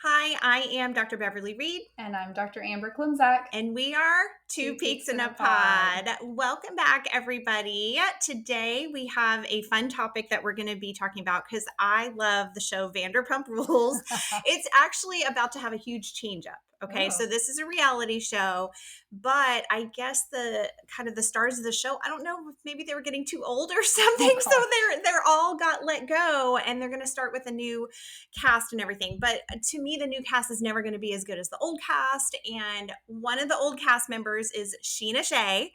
Hi, I am Dr. Beverly Reed. And I'm Dr. Amber Klimczak. And we are Two Peaks in a Pod. Welcome back, everybody. Today we have a fun topic that we're going to be talking about because I love the show Vanderpump Rules. It's actually about to have a huge change up. Okay, so this is a reality show, but I guess the stars of the show, I don't know if maybe they were getting too old or something. So they're all got let go and they're going to start with a new cast and everything. But to me, the new cast is never going to be as good as the old cast. And one of the old cast members is Scheana Shay,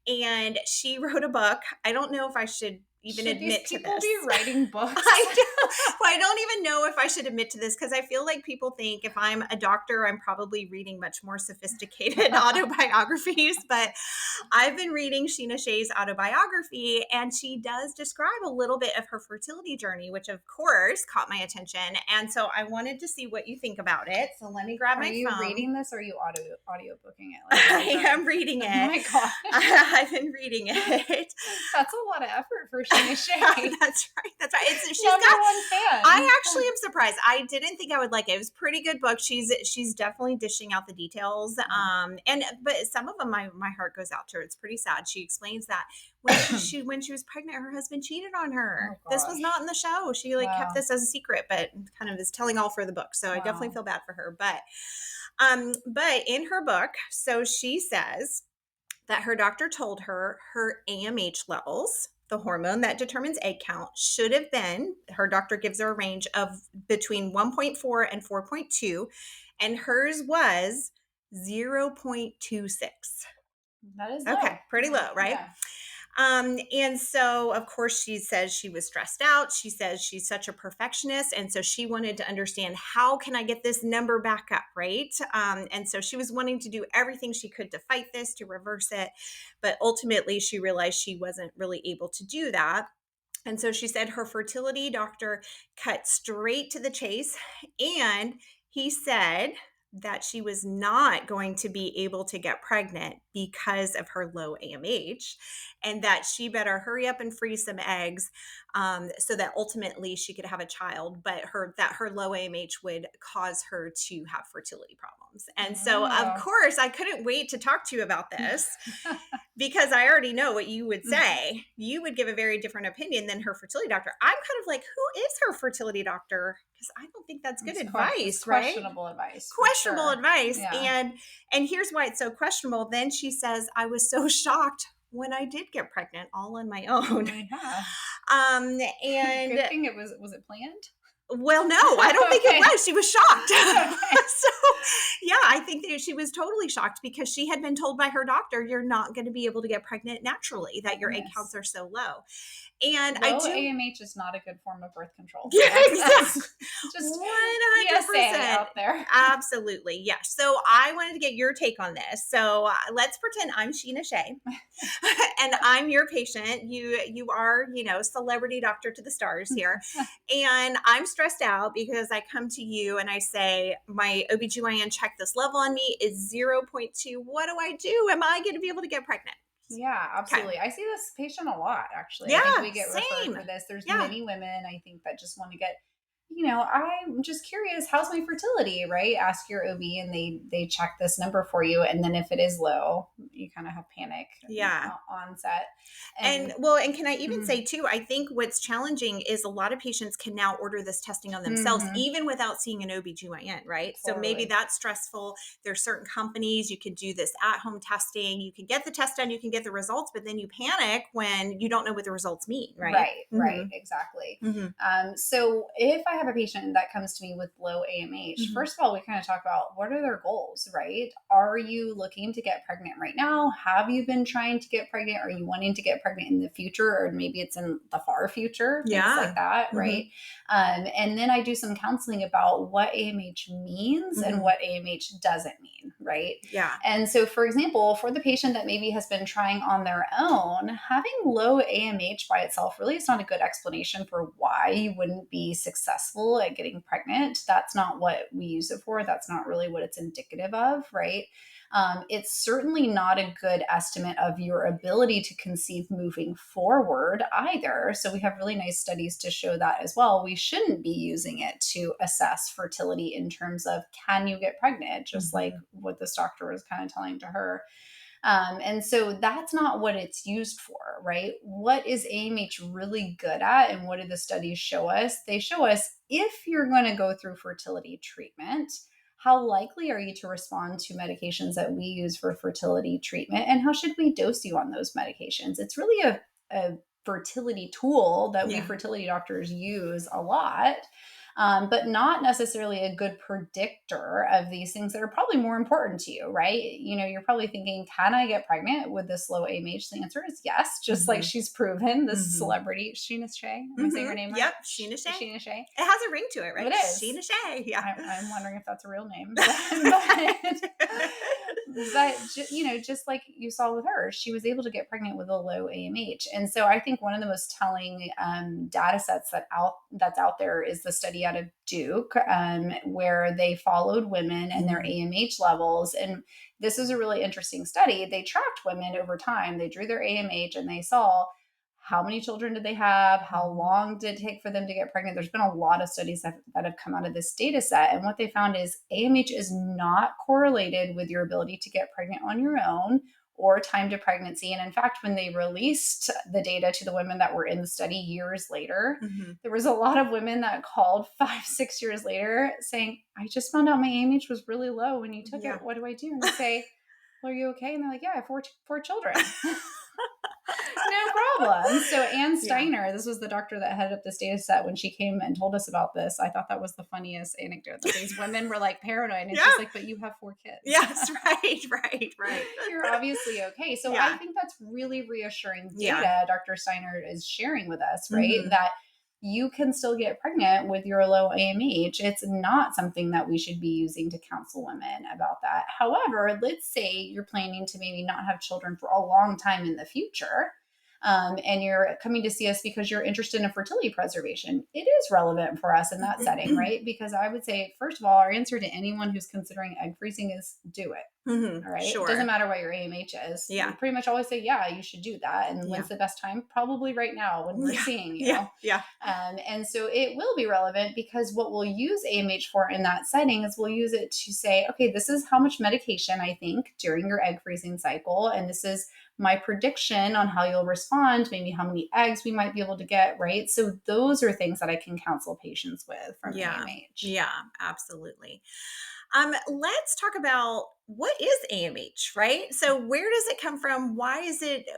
and she wrote a book. I don't know if I should even admit to this. Should these people be writing books? I don't even know if I should admit to this because I feel like people think if I'm a doctor, I'm probably reading much more sophisticated autobiographies. But I've been reading Scheana Shay's autobiography, and she does describe a little bit of her fertility journey, which of course caught my attention. And so I wanted to see what you think about it. So let me grab my phone. Are you reading this or are you audio booking it? I am reading it. Oh my gosh. I've been reading it. That's a lot of effort for Scheana Shay. That's right. She's got one fan. I actually am surprised. I didn't think I would like it. It was a pretty good book. She's definitely dishing out the details. But some of them my heart goes out to her. It's pretty sad. She explains that when she was pregnant, her husband cheated on her. Oh, this was not in the show. She kept this as a secret, but kind of is telling all for the book. So I definitely feel bad for her. But in her book, so she says that her doctor told her her AMH levels, the hormone that determines egg count, should have been, her doctor gives her a range of between 1.4 and 4.2, and hers was 0.26. That is low. Okay, pretty low, right? Yeah. And so, of course, she says she was stressed out. She says she's such a perfectionist. And so she wanted to understand, how can I get this number back up, right? And so she was wanting to do everything she could to fight this, to reverse it. But ultimately, she realized she wasn't really able to do that. And so she said her fertility doctor cut straight to the chase. And he said that she was not going to be able to get pregnant because of her low AMH, and that she better hurry up and freeze some eggs so that ultimately she could have a child, but her low AMH would cause her to have fertility problems. And so, of course, I couldn't wait to talk to you about this because I already know what you would say. You would give a very different opinion than her fertility doctor. I'm kind of like, who is her fertility doctor? Because I don't think that's good advice, right? Questionable advice. Questionable advice. Yeah. And here's why it's so questionable. Then she says, I was so shocked when I did get pregnant all on my own. Yeah. And good thing was it planned? Well, no, I don't think it was. She was shocked. So, yeah, I think that she was totally shocked because she had been told by her doctor, you're not going to be able to get pregnant naturally, that your egg counts are so low. And low AMH is not a good form of birth control. Yeah, exactly. Just 100% out there. Absolutely. Yeah. So I wanted to get your take on this. So let's pretend I'm Scheana Shay and I'm your patient. You are, celebrity doctor to the stars here. And I'm stressed out because I come to you and I say, my OBGYN checked this level on me is 0.2. What do I do? Am I going to be able to get pregnant? Yeah, absolutely. Okay. I see this patient a lot, actually. Yeah, I think we get referred for this. There's many women, I think, that just want to get, I'm just curious, how's my fertility, right? Ask your OB and they check this number for you. And then if it is low, you kind of have panic onset. And can I even say too, I think what's challenging is a lot of patients can now order this testing on themselves, even without seeing an OBGYN, right? Totally. So maybe that's stressful. There's certain companies, you can do this at-home testing. You can get the test done, you can get the results, but then you panic when you don't know what the results mean, right? Right, exactly. So if I have a patient that comes to me with low AMH, first of all, we kind of talk about what are their goals, right? Are you looking to get pregnant right now? Have you been trying to get pregnant? Are you wanting to get pregnant in the future? Or maybe it's in the far future, things like that, right? And then I do some counseling about what AMH means and what AMH doesn't mean, right? Yeah. And so, for example, for the patient that maybe has been trying on their own, having low AMH by itself really is not a good explanation for why you wouldn't be successful at getting pregnant. That's not what we use it for. That's not really what it's indicative of, right? It's certainly not a good estimate of your ability to conceive moving forward either. So we have really nice studies to show that as well. We shouldn't be using it to assess fertility in terms of can you get pregnant, just like what this doctor was kind of telling to her. And so that's not what it's used for, right? What is AMH really good at? And what do the studies show us? They show us if you're going to go through fertility treatment, how likely are you to respond to medications that we use for fertility treatment? And how should we dose you on those medications? It's really a fertility tool that we fertility doctors use a lot. But not necessarily a good predictor of these things that are probably more important to you, right? You're probably thinking, can I get pregnant with this low AMH? The answer is yes, just like she's proven, this celebrity, Scheana Shay. Am I saying her name right? Yep, Scheana Shay. Scheana Shay. It has a ring to it, right? It is. Scheana Shay. Yeah. I'm wondering if that's a real name. Just like you saw with her, she was able to get pregnant with a low AMH. And so I think one of the most telling data sets that's out there is the study out of Duke, where they followed women and their AMH levels. And this is a really interesting study. They tracked women over time. They drew their AMH and they saw how many children did they have? How long did it take for them to get pregnant? There's been a lot of studies that have come out of this data set. And what they found is AMH is not correlated with your ability to get pregnant on your own or time to pregnancy. And in fact, when they released the data to the women that were in the study years later, there was a lot of women that called 5-6 years later saying, I just found out my AMH was really low when you took it. What do I do? And they say, well, are you okay? And they're like, yeah, I have four children. No problem. So Ann Steiner, this was the doctor that headed up this data set when she came and told us about this. I thought that was the funniest anecdote, that these women were like paranoid. And it's just like, but you have 4 kids. Yes, right. You're obviously okay. So I think that's really reassuring data Dr. Steiner is sharing with us, right? That you can still get pregnant with your low AMH. It's not something that we should be using to counsel women about that. However, let's say you're planning to maybe not have children for a long time in the future. And you're coming to see us because you're interested in fertility preservation. It is relevant for us in that setting, right? Because I would say, first of all, our answer to anyone who's considering egg freezing is do it. All right. Sure. It doesn't matter what your AMH is. Yeah. We pretty much always say, yeah, you should do that. And when's the best time? Probably right now when we're seeing you. And so it will be relevant because what we'll use AMH for in that setting is we'll use it to say, okay, this is how much medication I think during your egg freezing cycle. And this is my prediction on how you'll respond, maybe how many eggs we might be able to get, right? So those are things that I can counsel patients with from AMH. Yeah, absolutely. Let's talk about what is AMH, right? So where does it come from? Why is it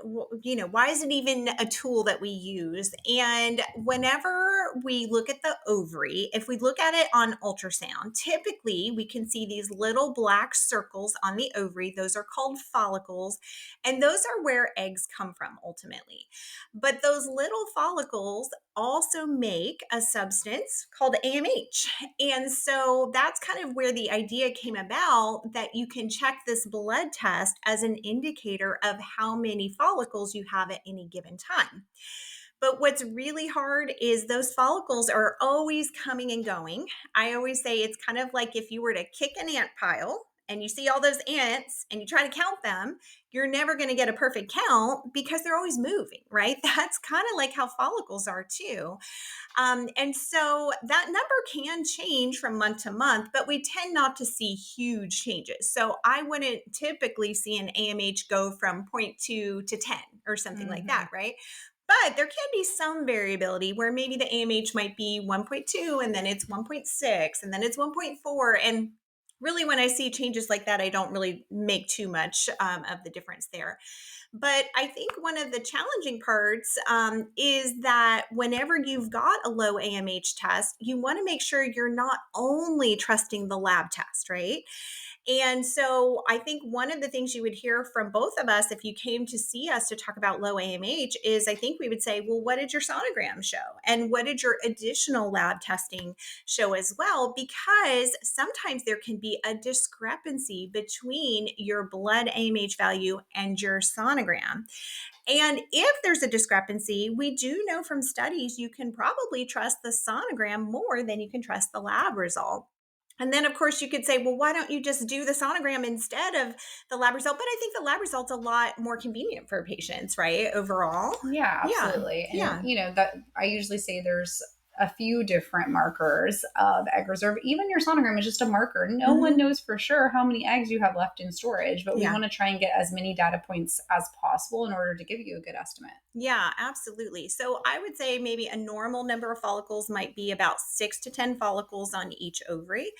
even a tool that we use? And whenever we look at the ovary, if we look at it on ultrasound, typically we can see these little black circles on the ovary. Those are called follicles, and those are where eggs come from ultimately. But those little follicles also make a substance called AMH. And so that's kind of where the idea came about, that you can check this blood test as an indicator of how many follicles you have at any given time. But what's really hard is those follicles are always coming and going. I always say it's kind of like if you were to kick an ant pile and you see all those ants and you try to count them, you're never going to get a perfect count because they're always moving, right? That's kind of like how follicles are too. And so that number can change from month to month, but we tend not to see huge changes. So I wouldn't typically see an AMH go from 0.2 to 10 or something like that, right? But there can be some variability where maybe the AMH might be 1.2 and then it's 1.6 and then it's 1.4. And really, when I see changes like that, I don't really make too much of the difference there. But I think one of the challenging parts is that whenever you've got a low AMH test, you want to make sure you're not only trusting the lab test, right? And so I think one of the things you would hear from both of us if you came to see us to talk about low AMH is I think we would say, well, what did your sonogram show? And what did your additional lab testing show as well? Because sometimes there can be a discrepancy between your blood AMH value and your sonogram. And if there's a discrepancy, we do know from studies you can probably trust the sonogram more than you can trust the lab result. And then, of course, you could say, well, why don't you just do the sonogram instead of the lab result? But I think the lab result's a lot more convenient for patients, right? Overall. Yeah, Yeah. absolutely. And Yeah. that I usually say there's a few different markers of egg reserve. Even your sonogram is just a marker. No one Hmm. knows for sure how many eggs you have left in storage, but we Yeah. want to try and get as many data points as possible in order to give you a good estimate. Yeah, absolutely. So I would say maybe a normal number of follicles might be about 6 to 10 follicles on each ovary.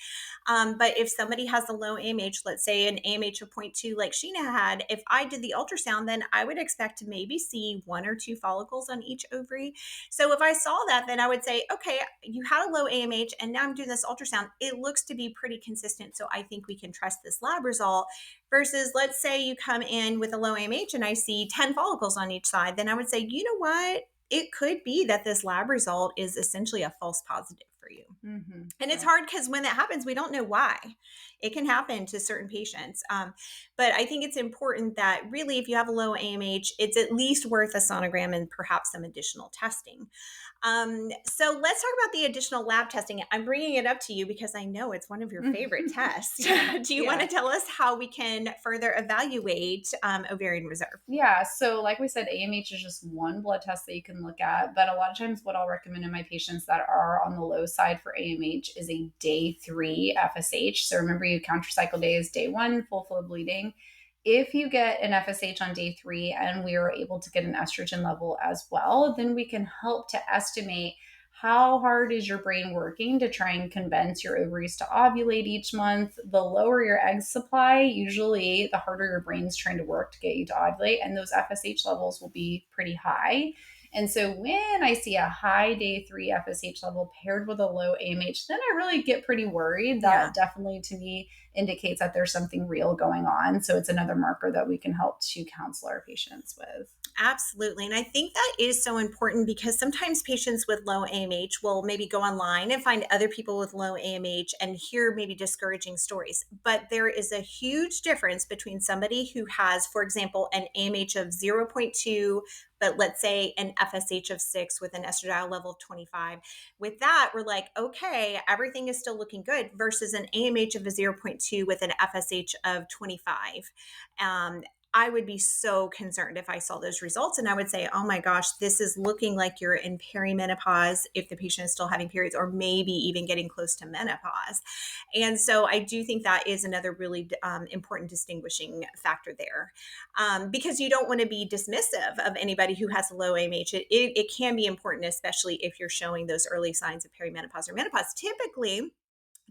But if somebody has a low AMH, let's say an AMH of zero point 0.2, like Scheana had, if I did the ultrasound, then I would expect to maybe see 1 or 2 follicles on each ovary. So if I saw that, then I would say, okay, you had a low AMH, and now I'm doing this ultrasound. It looks to be pretty consistent. So I think we can trust this lab result. Versus, let's say you come in with a low AMH and I see 10 follicles on each side, then I would say, you know what? It could be that this lab result is essentially a false positive for you. And it's Right. hard because when that happens, we don't know why. It can happen to certain patients. But I think it's important that really, if you have a low AMH, it's at least worth a sonogram and perhaps some additional testing. So let's talk about the additional lab testing. I'm bringing it up to you because I know it's one of your favorite tests. Do you want Yeah. to tell us how we can further evaluate ovarian reserve? Yeah, so like we said, AMH is just one blood test that you can look at. But a lot of times, what I'll recommend in my patients that are on the low side for AMH is a day 3 FSH. So remember, you count your cycle days, day 1, full flow bleeding. If you get an FSH on day 3 and we are able to get an estrogen level as well, then we can help to estimate how hard is your brain working to try and convince your ovaries to ovulate each month. The lower your egg supply, usually the harder your brain's trying to work to get you to ovulate, and those FSH levels will be pretty high. And so when I see a high day 3 FSH level paired with a low AMH, then I really get pretty worried. Yeah. That definitely to me indicates that there's something real going on. So it's another marker that we can help to counsel our patients with. Absolutely. And I think that is so important because sometimes patients with low AMH will maybe go online and find other people with low AMH and hear maybe discouraging stories. But there is a huge difference between somebody who has, for example, an AMH of zero point 0.2, but let's say an FSH of 6 with an estradiol level of 25. With that, we're like, okay, everything is still looking good versus an AMH of a zero point 0.2 with an FSH of 25. I would be so concerned if I saw those results. And I would say, oh my gosh, this is looking like you're in perimenopause if the patient is still having periods, or maybe even getting close to menopause. And so I do think that is another really important distinguishing factor there, because you don't want to be dismissive of anybody who has a low AMH. It can be important, especially if you're showing those early signs of perimenopause or menopause. Typically,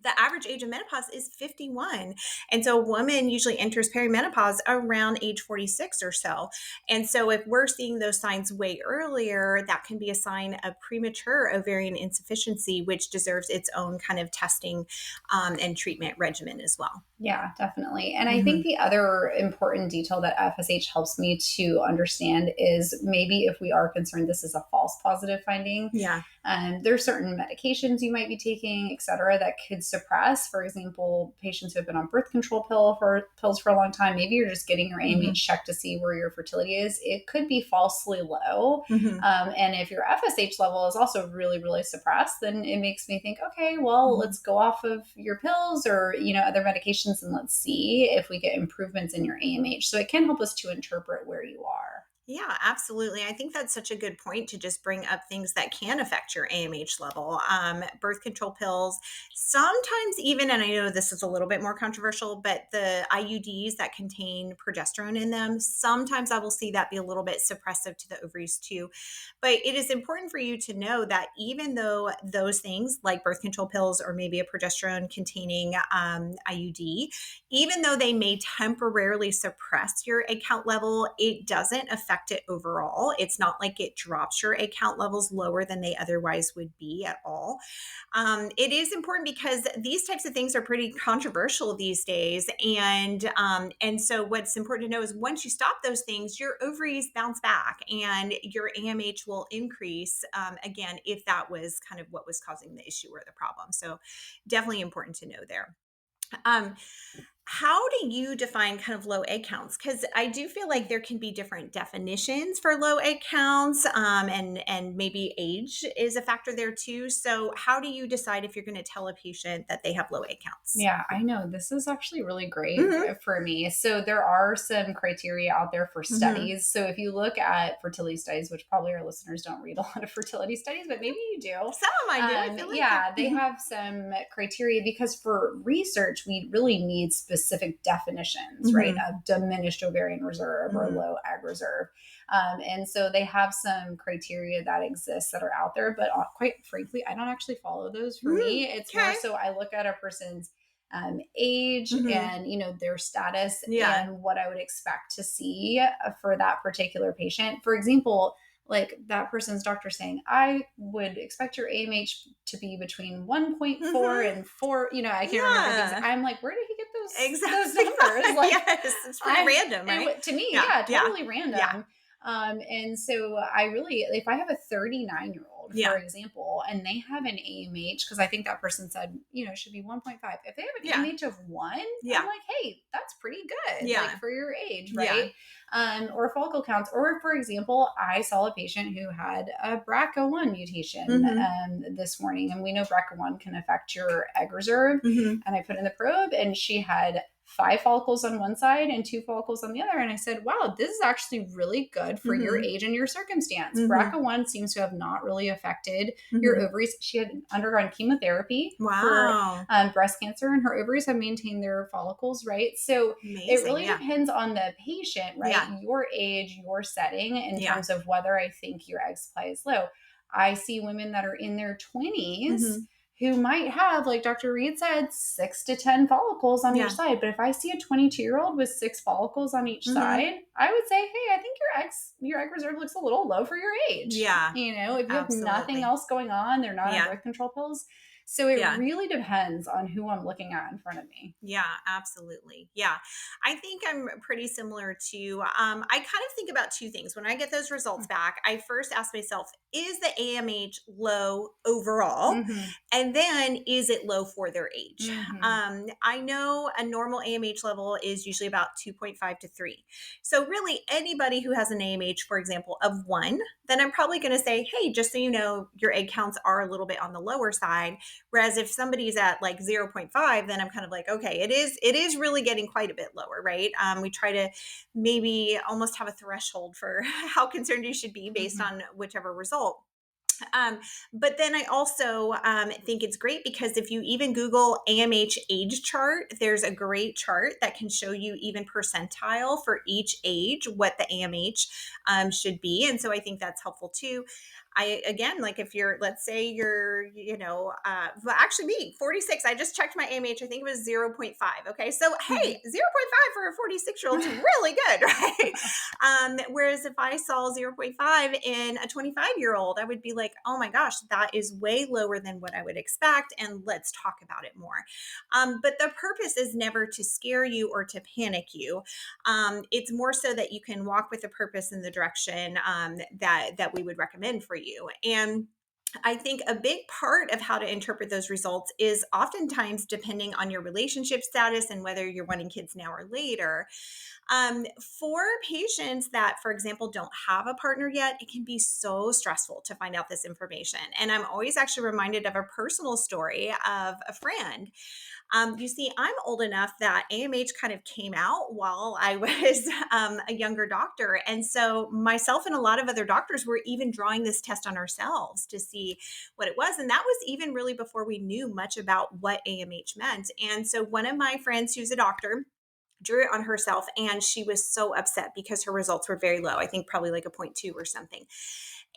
the average age of menopause is 51. And so a woman usually enters perimenopause around age 46 or so. And so if we're seeing those signs way earlier, that can be a sign of premature ovarian insufficiency, which deserves its own kind of testing and treatment regimen as well. Yeah, definitely. And I think Mhm. the other important detail that FSH helps me to understand is maybe if we are concerned this is a false positive finding, Yeah. there's certain medications you might be taking, et cetera, that could suppress, for example, patients who have been on birth control pills for a long time. Maybe you're just getting your Hmm. AMH checked to see where your fertility is. It could be falsely low. Hmm. And if your FSH level is also really, really suppressed, then it makes me think, okay, well, Hmm. let's go off of your pills or, other medications and let's see if we get improvements in your AMH. So it can help us to interpret where you are. Yeah, absolutely. I think that's such a good point to just bring up things that can affect your AMH level. Birth control pills, sometimes even, and I know this is a little bit more controversial, but the IUDs that contain progesterone in them, sometimes I will see that be a little bit suppressive to the ovaries too. But it is important for you to know that even though those things like birth control pills or maybe a progesterone containing IUD, even though they may temporarily suppress your egg count level, it doesn't affect it overall. It's not like it drops your egg count levels lower than they otherwise would be at all. It is important because these types of things are pretty controversial these days, and so what's important to know is once you stop those things, your ovaries bounce back and your AMH will increase again if that was kind of what was causing the issue or the problem. So definitely important to know there. Um, How do you define kind of low egg counts? Because I do feel like there can be different definitions for low egg counts, and maybe age is a factor there too. So, how do you decide if you're going to tell a patient that they have low egg counts? Yeah, I know. This is actually really great Hmm. for me. So there are some criteria out there for Hmm. studies. So if you look at fertility studies, which probably our listeners don't read a lot of fertility studies, but maybe you do. Some of mine do. I feel like, yeah. Yeah, they have some criteria because for research, we really need specific definitions, right, Hmm. of diminished ovarian reserve or Hmm. low egg reserve. And so they have some criteria that exist that are out there, but quite frankly, I don't actually follow those for Hmm. me. It's more Okay. so I look at a person's age Hmm. and their status Yeah. and what I would expect to see for that particular patient. For example, like that person's doctor saying, I would expect your AMH to be between 1.4 Hmm. and 4. I can't remember things. Yeah. I'm like, where did he get those Exactly. numbers? Like, Yes. It's pretty I random, right? to me, Yeah. yeah, Yeah. totally Yeah. random. And so I really, if I have a 39-year-old, for Yeah. example, and they have an AMH, because I think that person said, it should be 1.5. If they have an Yeah. AMH of 1, I'm Yeah. like, hey, that's pretty good, like Yeah. for your age, Yeah. right? Or follicle counts. Or for example, I saw a patient who had a BRCA1 mutation Hmm. this morning, and we know BRCA1 can affect your egg reserve. Hmm. And I put in the probe, and she had 5 follicles on one side and 2 follicles on the other. And I said, wow, this is actually really good for your Hmm. age and your circumstance. Hmm. BRCA1 seems to have not really affected your Hmm. ovaries. She had undergone chemotherapy for Wow. breast cancer, and her ovaries have maintained their follicles, right? So it Amazing. really Yeah. depends on the patient, right? Yeah. Your age, your setting, in Yeah. terms of whether I think your egg supply is low. I see women that are in their 20s Hmm. who might have, like Dr. Reed said, 6 to 10 follicles on each Yeah. side. But if I see a 22-year-old with 6 follicles on each Hmm. side, I would say, hey, I think your egg reserve looks a little low for your age. Yeah. If you have nothing Absolutely. else going on, they're not on Yeah. birth control pills. So it Yeah. really depends on who I'm looking at in front of me. Yeah, absolutely. Yeah. I think I'm pretty similar to, I kind of think about two things. When I get those results back, I first ask myself, is the AMH low overall? Mm-hmm. And then is it low for their age? Mm-hmm. I know a normal AMH level is usually about 2.5 to 3. So, really, anybody who has an AMH, for example, of 1, then I'm probably going to say, hey, just so you know, your egg counts are a little bit on the lower side. Whereas if somebody's at like 0.5, then I'm kind of like, okay, it is really getting quite a bit lower, right? We try to maybe almost have a threshold for how concerned you should be based Mm-hmm. on whichever result. Um, but then I also think it's great because if you even Google AMH age chart, there's a great chart that can show you even percentile for each age what the AMH should be, and so I think that's helpful too. I again, like if you're, let's say you're, well, actually me, 46. I just checked my AMH. I think it was 0.5. Okay, so hey, 0.5 for a 46-year-old is really good, right? Whereas if I saw zero point 0.5 in a 25-year-old, I would be like, oh my gosh, that is way lower than what I would expect. And let's talk about it more. But the purpose is never to scare you or to panic you. It's more so that you can walk with the purpose in the direction that we would recommend for you. And I think a big part of how to interpret those results is oftentimes depending on your relationship status and whether you're wanting kids now or later. For patients that, for example, don't have a partner yet, it can be so stressful to find out this information. And I'm always actually reminded of a personal story of a friend. You see, I'm old enough that AMH kind of came out while I was a younger doctor. And so myself and a lot of other doctors were even drawing this test on ourselves to see what it was. And that was even really before we knew much about what AMH meant. And so one of my friends who's a doctor, drew it on herself, and she was so upset because her results were very low. I think probably like a point 0.2 or something.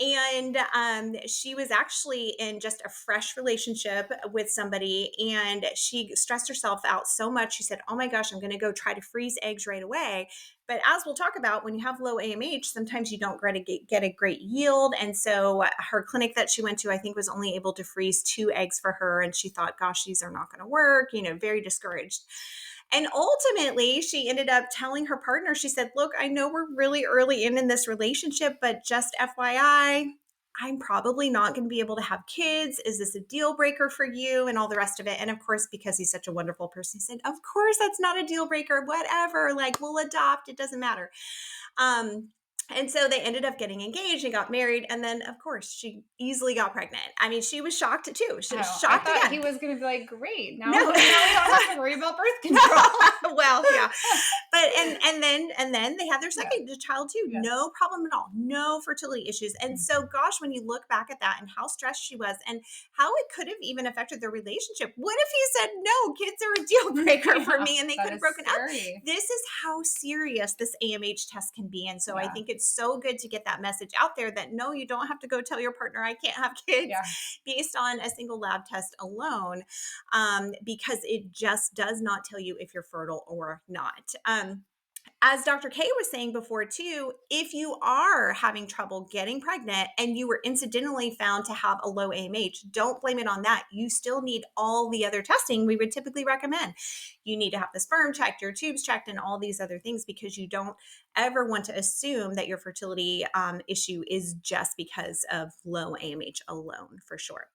And she was actually in just a fresh relationship with somebody, and she stressed herself out so much. She said, oh my gosh, I'm going to go try to freeze eggs right away. But as we'll talk about, when you have low AMH, sometimes you don't get a great yield. And so her clinic that she went to, I think, was only able to freeze 2 eggs for her. And she thought, gosh, these are not going to work, very discouraged. And ultimately, she ended up telling her partner, she said, look, I know we're really early in this relationship, but just FYI, I'm probably not going to be able to have kids. Is this a deal breaker for you? And all the rest of it. And of course, because he's such a wonderful person, he said, of course, that's not a deal breaker, whatever. Like, we'll adopt. It doesn't matter. Um, and so they ended up getting engaged and got married. And then, of course, she easily got pregnant. I mean, she was shocked too. She was Oh, I shocked thought he again. was going to be like, great. Now, No. now we don't have to worry about birth control. Well, yeah. But and then they had their second child too. Yeah. No problem at all. No fertility issues. And so gosh, when you look back at that and how stressed she was and how it could have even affected their relationship. What if he said, no, kids are a deal breaker for me and they could have broken up? This is how serious this AMH test can be. And so I think it's so good to get that message out there that no, you don't have to go tell your partner I can't have kids based on a single lab test alone, because it just does not tell you if you're fertile or not. As Dr. K was saying before too, if you are having trouble getting pregnant and you were incidentally found to have a low AMH, don't blame it on that. You still need all the other testing we would typically recommend. You need to have the sperm checked, your tubes checked, and all these other things, because you don't ever want to assume that your fertility issue is just because of low AMH alone, for sure.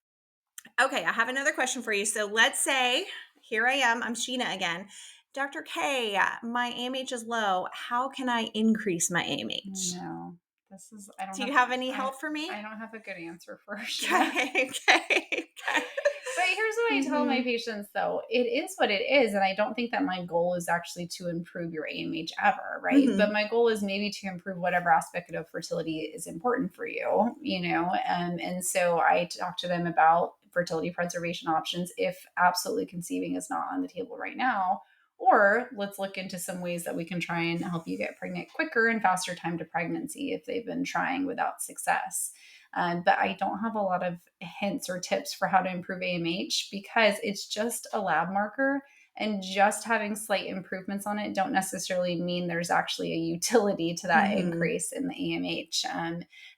Okay, I have another question for you. So let's say, here I am, I'm Scheana again. Dr. K, my AMH is low. How can I increase my AMH? No, this is, I don't Do you have any help for me? I don't have a good answer for Okay. But here's what I tell my patients, though. It is what it is. And I don't think that my goal is actually to improve your AMH ever, right? But my goal is maybe to improve whatever aspect of fertility is important for you, you know? And so I talk to them about fertility preservation options if absolutely conceiving is not on the table right now. Or let's look into some ways that we can try and help you get pregnant quicker and faster time to pregnancy if they've been trying without success. But I don't have a lot of hints or tips for how to improve AMH because it's just a lab marker, and just having slight improvements on it don't necessarily mean there's actually a utility to that increase in the AMH.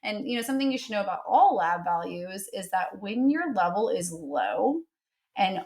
And you know, something you should know about all lab values is that when your level is low and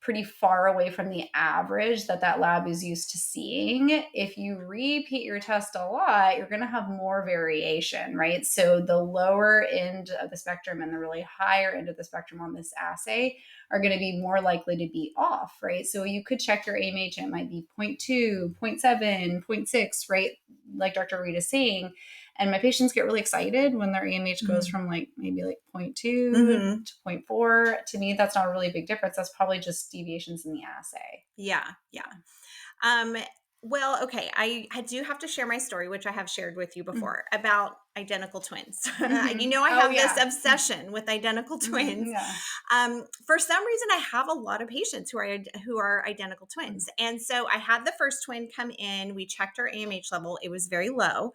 pretty far away from the average that lab is used to seeing, if you repeat your test a lot, you're going to have more variation, right? So the lower end of the spectrum and the really higher end of the spectrum on this assay are going to be more likely to be off, right? So you could check your AMH and it might be 0.2, 0.7, 0.6, right? Like Dr. Reed is saying. And my patients get really excited when their AMH goes from like maybe like 0.2 to 0.4. To me, that's not a really big difference. That's probably just deviations in the assay. Yeah. Well, okay. I do have to share my story, which I have shared with you before, about identical twins. You know, I have this obsession with identical twins. For some reason, I have a lot of patients who are identical twins. And so I had the first twin come in. We checked her AMH level. It was very low.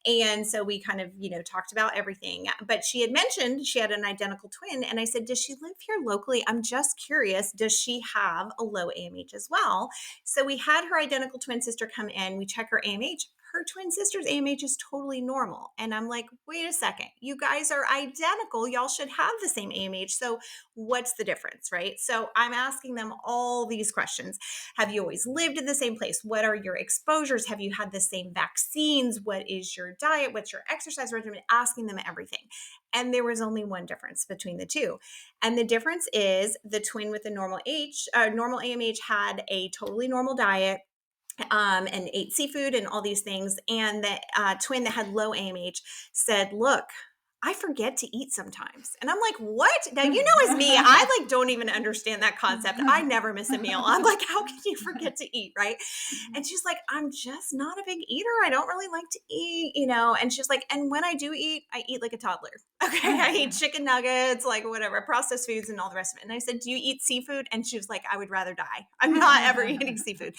And so we kind of, you know, talked about everything. But she had mentioned she had an identical twin. And I said, does she live here locally? I'm just curious. Does she have a low AMH as well? So we had her identical twin sister come in. We check her AMH. Her twin sister's AMH is totally normal. And I'm like, wait a second, you guys are identical. Y'all should have the same AMH. So what's the difference, right? So I'm asking them all these questions. Have you always lived in the same place? What are your exposures? Have you had the same vaccines? What is your diet? What's your exercise regimen? Asking them everything. And there was only one difference between the two. And the difference is the twin with the normal AMH had a totally normal diet, and ate seafood and all these things. And the twin that had low AMH said, look, I forget to eat sometimes. And I'm like, what? Now, you know, as me, I like don't even understand that concept. I never miss a meal. I'm like, how can you forget to eat? Right. And she's like, I'm just not a big eater. I don't really like to eat, you know? And she's like, and when I do eat, I eat like a toddler. Okay. I eat chicken nuggets, like whatever, processed foods and all the rest of it. And I said, do you eat seafood? And she was like, I would rather die. I'm not ever eating seafood.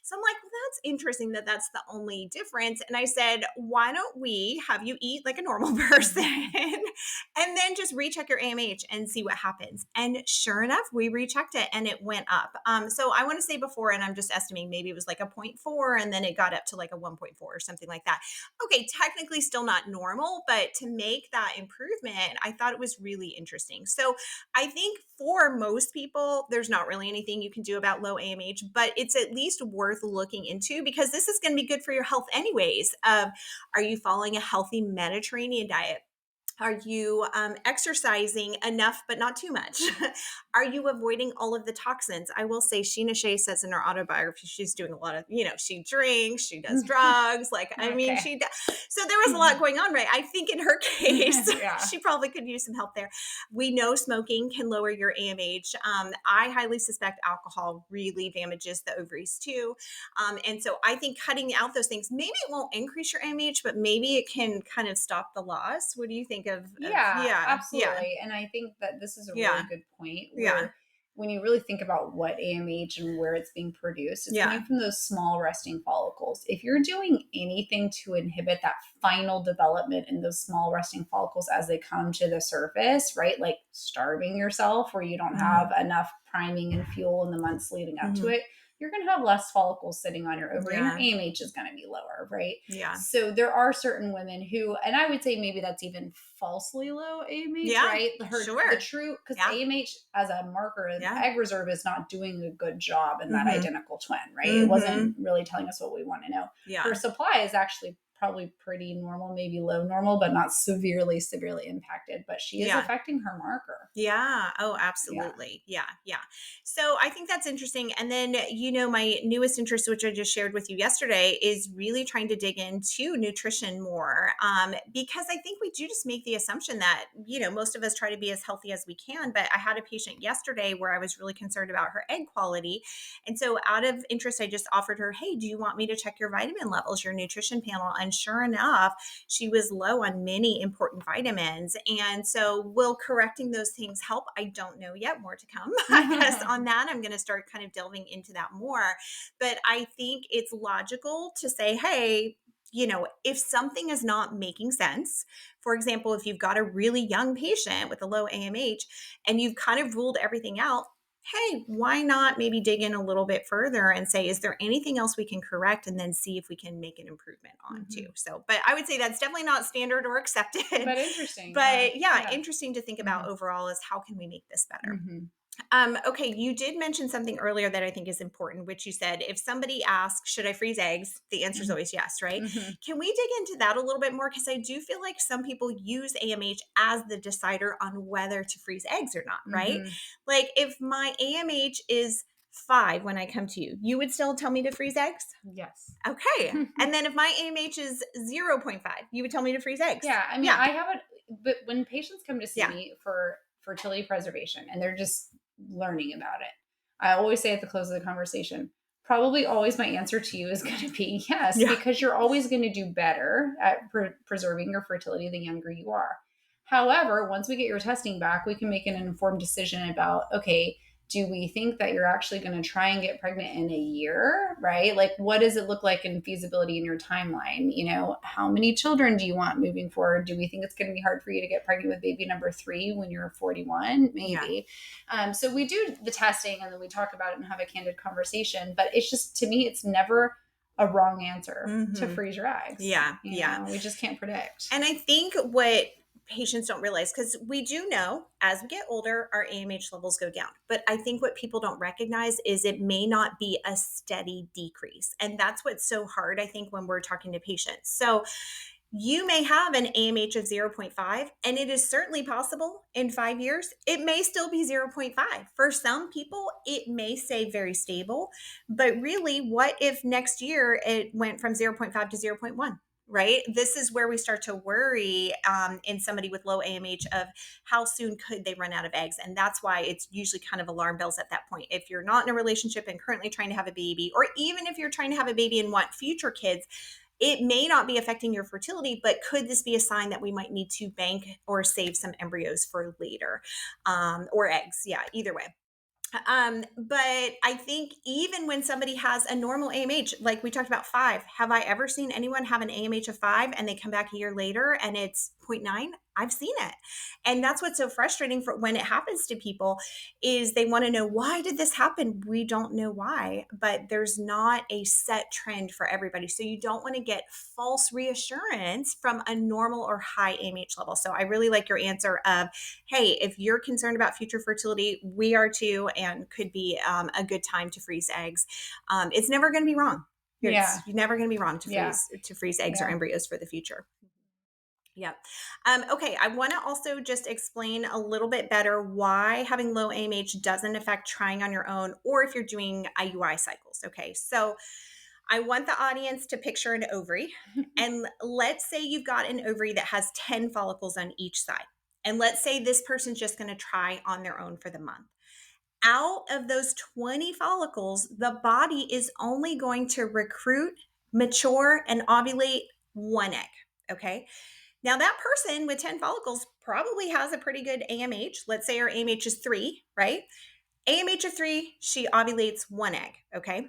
So I'm like, well, that's interesting that that's the only difference. And I said, why don't we have you eat like a normal person and then just recheck your AMH and see what happens. And sure enough, we rechecked it and it went up. So I want to say before, and I'm just estimating maybe it was like a 0.4 and then it got up to like a 1.4 or something like that. Okay, technically still not normal, but to make that improvement, I thought it was really interesting. So I think for most people, there's not really anything you can do about low AMH, but it's at least worth looking into because this is going to be good for your health anyways. Are you following a healthy Mediterranean diet? Are you exercising enough, but not too much? Are you avoiding all of the toxins? I will say, Scheana Shay says in her autobiography, she's doing a lot of, she drinks, she does drugs. Like, I mean, Okay. she does. So there was a lot going on, right? I think in her case, Yeah. she probably could use some help there. We know smoking can lower your AMH. I highly suspect alcohol really damages the ovaries too. And so I think cutting out those things, maybe it won't increase your AMH, but maybe it can kind of stop the loss. What do you think Yeah, yeah, yeah, absolutely. And I think that this is a really yeah, good point yeah, where when you really think about what AMH and where it's being produced, it's yeah, coming from those small resting follicles. If you're doing anything to inhibit that final development in those small resting follicles as they come to the surface, right? Like starving yourself where you don't hmm have enough priming and fuel in the months leading up to hmm it, you're going to have less follicles sitting on your ovary and your yeah, AMH is going to be lower, right? yeah, So there are certain women who, and I would say maybe that's even falsely low AMH, yeah, right? The sure, true, because yeah, AMH as a marker in yeah, egg reserve is not doing a good job in that hmm identical twin, right? It hmm wasn't really telling us what we want to know. Her yeah. supply is actually probably pretty normal, maybe low normal, but not severely impacted. But she is Yeah. affecting her marker. Yeah. Oh, Yeah. absolutely. Yeah. Yeah. So I think that's interesting. And then, my newest interest, which I just shared with you yesterday, is really trying to dig into nutrition more. Because I think we do just make the assumption that, most of us try to be as healthy as we can. But I had a patient yesterday where I was really concerned about her egg quality. And so out of interest, I just offered her, hey, do you want me to check your vitamin levels, your nutrition panel? And sure enough, she was low on many important vitamins. And so will correcting those things help? I don't know yet. More to come, I guess, on that. I'm going to start kind of delving into that more. But I think it's logical to say, hey, if something is not making sense, for example, if you've got a really young patient with a low AMH and you've kind of ruled everything out, hey, why not maybe dig in a little bit further and say, is there anything else we can correct? And then see if we can make an improvement on too. Mhm. So, but I would say that's definitely not standard or accepted. But interesting. Yeah. But yeah, Yeah. interesting to think about Hmm. overall is how can we make this better? Hmm. Okay, you did mention something earlier that I think is important, which you said if somebody asks, should I freeze eggs? The answer is Hmm. always yes, right? Hmm. Can we dig into that a little bit more? Because I do feel like some people use AMH as the decider on whether to freeze eggs or not, right? Hmm. Like if my AMH is 5 when I come to you, you would still tell me to freeze eggs? Yes. Okay. And then if my AMH is zero point 0.5, you would tell me to freeze eggs? Yeah, I mean, Yeah. I haven't, but when patients come to see Yeah. me for fertility preservation and they're just learning about it, I always say at the close of the conversation, probably always my answer to you is going to be yes, Yeah. because you're always going to do better at preserving your fertility the younger you are. However, once we get your testing back, we can make an informed decision about, okay, do we think that you're actually going to try and get pregnant in a year, right? Like, what does it look like in feasibility in your timeline? How many children do you want moving forward? Do we think it's going to be hard for you to get pregnant with baby number 3 when you're 41? Yeah. Maybe. So we do the testing and then we talk about it and have a candid conversation. But it's just, to me, it's never a wrong answer to Mhm. freeze your eggs. Yeah. Yeah. We just can't predict. And I think what patients don't realize, because we do know as we get older, our AMH levels go down. But I think what people don't recognize is it may not be a steady decrease. And that's what's so hard, I think, when we're talking to patients. So you may have an AMH of zero point 0.5, and it is certainly possible in 5 years, it may still be zero point 0.5. For some people, it may stay very stable. But really, what if next year it went from zero point 0.5 to zero point 0.1? Right? This is where we start to worry in somebody with low AMH of how soon could they run out of eggs. And that's why it's usually kind of alarm bells at that point. If you're not in a relationship and currently trying to have a baby, or even if you're trying to have a baby and want future kids, it may not be affecting your fertility, but could this be a sign that we might need to bank or save some embryos for later, or eggs? Yeah, either way. But I think even when somebody has a normal AMH, like we talked about 5, have I ever seen anyone have an AMH of 5 and they come back a year later and it's 0.9? I've seen it. And that's what's so frustrating for when it happens to people is they want to know, why did this happen? We don't know why, but there's not a set trend for everybody. So you don't want to get false reassurance from a normal or high AMH level. So I really like your answer of, hey, if you're concerned about future fertility, we are too, and could be a good time to freeze eggs. It's never going to be wrong. Yeah. It's never going to be wrong to Yeah. freeze eggs or Yeah. embryos for the future. Yep. Okay. I want to also just explain a little bit better why having low AMH doesn't affect trying on your own or if you're doing IUI cycles. Okay. So I want the audience to picture an ovary. And let's say you've got an ovary that has 10 follicles on each side. And let's say this person's just going to try on their own for the month. Out of those 20 follicles, the body is only going to recruit, mature, and ovulate one egg. Okay. Now, that person with 10 follicles probably has a pretty good AMH. Let's say her AMH is 3, right? AMH of 3, she ovulates one egg, okay?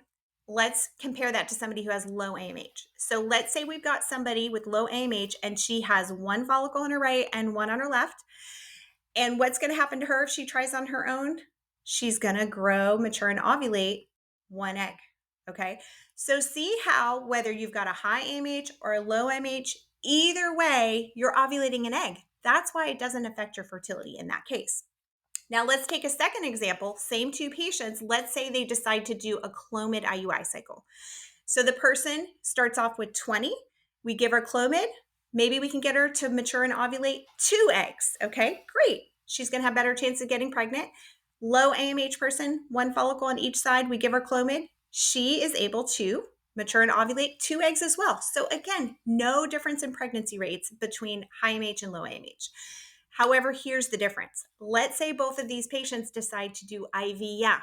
Let's compare that to somebody who has low AMH. So let's say we've got somebody with low AMH and she has one follicle on her right and one on her left. And what's going to happen to her if she tries on her own? She's going to grow, mature, and ovulate one egg. Okay. So see how whether you've got a high AMH or a low AMH, either way, you're ovulating an egg. That's why it doesn't affect your fertility in that case. Now let's take a second example. Same two patients. Let's say they decide to do a Clomid IUI cycle. So the person starts off with 20. We give her Clomid. Maybe we can get her to mature and ovulate 2 eggs. Okay, great. She's going to have better chance of getting pregnant. Low AMH person, 1 follicle on each side. We give her Clomid. She is able to mature and ovulate 2 eggs as well. So again, no difference in pregnancy rates between high AMH and low AMH. However, here's the difference. Let's say both of these patients decide to do IVF.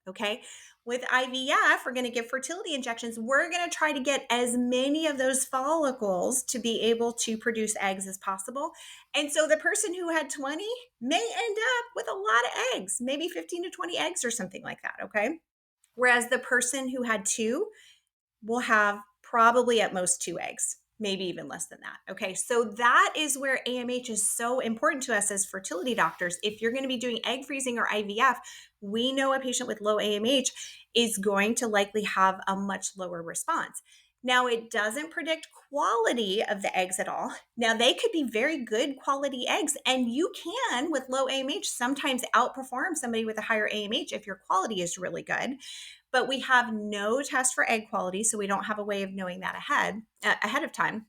Okay. With IVF, we're going to give fertility injections. We're going to try to get as many of those follicles to be able to produce eggs as possible. And so the person who had 20 may end up with a lot of eggs, maybe 15 to 20 eggs or something like that. Okay. Whereas the person who had 2 will have probably at most 2 eggs, maybe even less than that. Okay. So that is where AMH is so important to us as fertility doctors. If you're going to be doing egg freezing or IVF, we know a patient with low AMH is going to likely have a much lower response. Now, it doesn't predict quality of the eggs at all. Now, they could be very good quality eggs, and you can, with low AMH, sometimes outperform somebody with a higher AMH if your quality is really good. But we have no test for egg quality, so we don't have a way of knowing that ahead of time.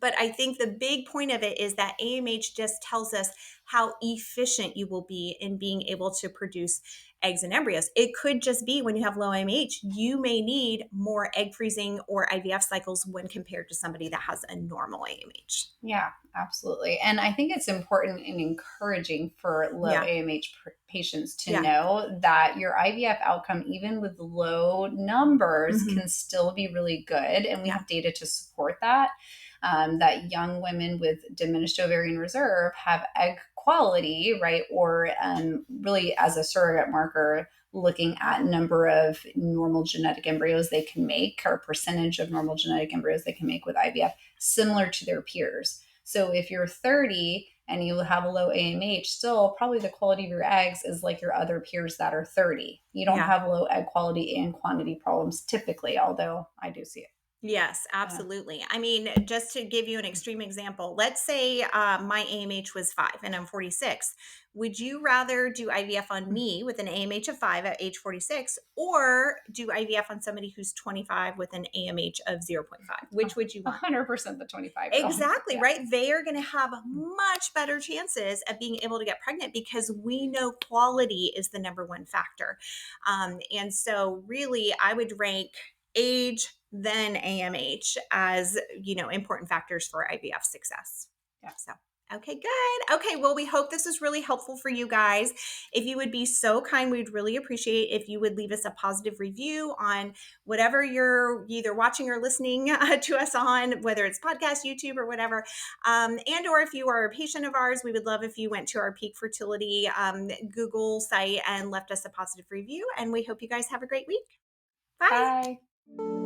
But I think the big point of it is that AMH just tells us how efficient you will be in being able to produce eggs and embryos. It could just be when you have low AMH, you may need more egg freezing or IVF cycles when compared to somebody that has a normal AMH. Yeah, absolutely. And I think it's important and encouraging for low Yeah. AMH patients to Yeah. know that your IVF outcome, even with low numbers, Mhm. can still be really good. And we Yeah. have data to support that. That young women with diminished ovarian reserve have egg quality, right? Or really as a surrogate marker, looking at number of normal genetic embryos they can make or percentage of normal genetic embryos they can make with IVF similar to their peers. So if you're 30 and you have a low AMH, still probably the quality of your eggs is like your other peers that are 30. You don't Yeah. have low egg quality and quantity problems typically, although I do see it. Yes, Yeah. absolutely. I mean, just to give you an extreme example, let's say my AMH was 5 and I'm 46. Would you rather do IVF on me with an AMH of 5 at age 46 or do IVF on somebody who's 25 with an AMH of zero point 0.5? Which would you want? 100% the 25-year-old. Exactly, Yeah. right? They are going to have much better chances of being able to get pregnant because we know quality is the number one factor. And so, really, I would rank age, then AMH as, important factors for IVF success. Yeah. So, okay, good. Okay, well, we hope this is really helpful for you guys. If you would be so kind, we'd really appreciate if you would leave us a positive review on whatever you're either watching or listening to us on, whether it's podcast, YouTube, or whatever. And or if you are a patient of ours, we would love if you went to our Peak Fertility Google site and left us a positive review. And we hope you guys have a great week. Bye. Bye.